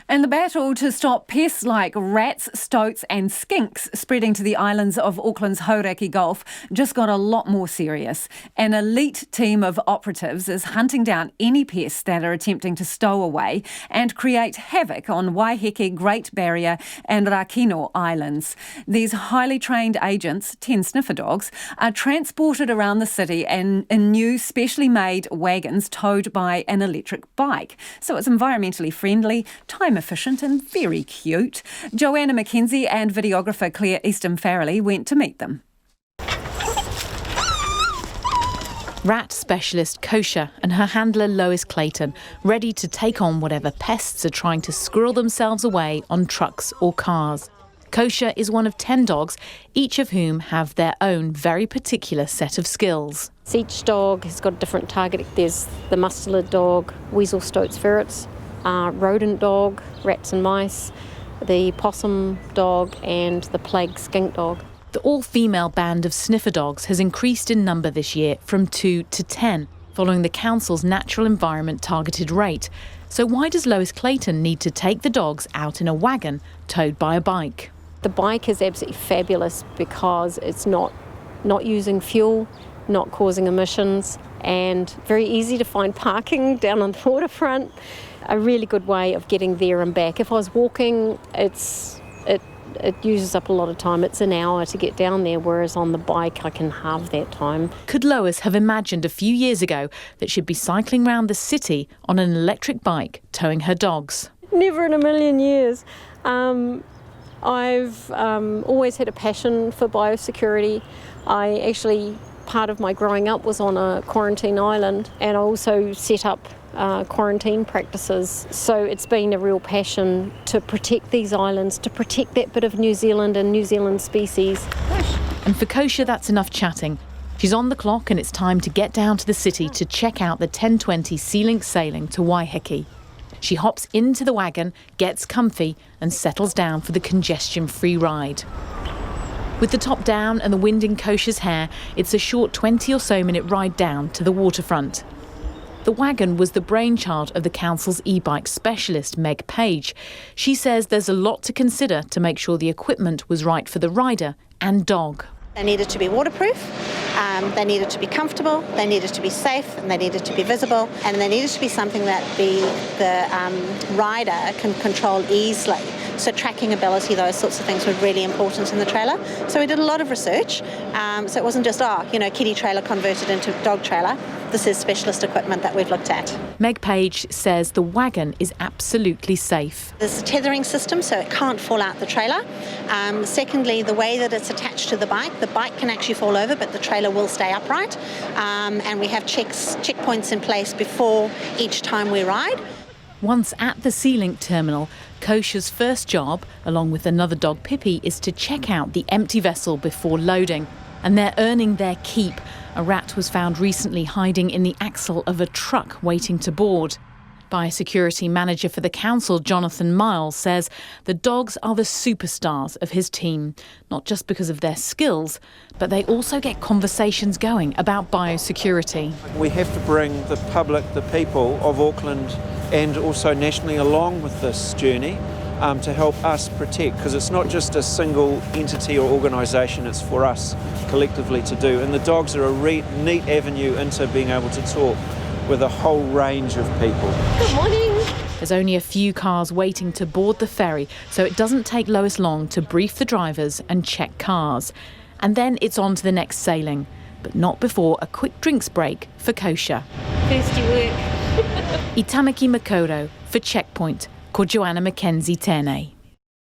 And the battle to stop pests like rats, stoats and skinks spreading to the islands of Auckland's Hauraki Gulf just got a lot more serious. An elite team of operatives is hunting down any pests that are attempting to stow away and create havoc on Waiheke, Great Barrier and Rakino Islands. These highly trained agents, 10 sniffer dogs, are transported around the city in new specially made wagons towed by an electric bike. So it's environmentally friendly, time efficient and very cute. Joanna MacKenzie and videographer Claire Eastham-Farrelly went to meet them. Rat specialist Kosha and her handler Lois Clayton, ready to take on whatever pests are trying to squirrel themselves away on trucks or cars. Kosha is one of 10 dogs, each of whom have their own very particular set of skills. Each dog has got a different target. There's the mustelid dog, weasel, stoats, ferrets, rodent dog, rats and mice, the possum dog and the plague skink dog. The all-female band of sniffer dogs has increased in number this year from 2 to 10, following the council's natural environment targeted rate. So why does Lois Clayton need to take the dogs out in a wagon towed by a bike? The bike is absolutely fabulous because it's not using fuel, not causing emissions, and very easy to find parking down on the waterfront. A really good way of getting there and back. If I was walking, it uses up a lot of time. It's an hour to get down there, whereas on the bike I can halve that time. Could Lois have imagined a few years ago that she'd be cycling around the city on an electric bike towing her dogs? Never in a million years. I've always had a passion for biosecurity. Part of my growing up was on a quarantine island, and I also set up quarantine practices. So it's been a real passion to protect these islands, to protect that bit of New Zealand and New Zealand species. And for Kosha, that's enough chatting. She's on the clock and it's time to get down to the city to check out the 10:20 Sea Link sailing to Waiheke. She hops into the wagon, gets comfy and settles down for the congestion-free ride. With the top down and the wind in Kosha's hair, it's a short 20 or so minute ride down to the waterfront. The wagon was the brainchild of the council's e-bike specialist, Meg Page. She says there's a lot to consider to make sure the equipment was right for the rider and dog. They needed to be waterproof, they needed to be comfortable, they needed to be safe, and they needed to be visible, and they needed to be something that the rider can control easily. So tracking ability, those sorts of things were really important in the trailer. So we did a lot of research. So it wasn't just, kiddie trailer converted into dog trailer. This is specialist equipment that we've looked at. Meg Page says the wagon is absolutely safe. There's a tethering system, so it can't fall out the trailer. Secondly, the way that it's attached to the bike can actually fall over, but the trailer will stay upright. And we have checkpoints in place before each time we ride. Once at the Sea Link terminal, Kosha's first job, along with another dog Pippi, is to check out the empty vessel before loading. And they're earning their keep. A rat was found recently hiding in the axle of a truck waiting to board. Biosecurity manager for the council, Jonathan Miles, says the dogs are the superstars of his team, not just because of their skills, but they also get conversations going about biosecurity. We have to bring the public, the people of Auckland and also nationally along with this journey to help us protect, because it's not just a single entity or organisation, it's for us collectively to do. And the dogs are a neat avenue into being able to talk with a whole range of people. Good morning. There's only a few cars waiting to board the ferry, so it doesn't take Lois long to brief the drivers and check cars. And then it's on to the next sailing, but not before a quick drinks break for Kosha. Thirsty work. Itamaki Makoto for Checkpoint, ko Joanna MacKenzie tēnei.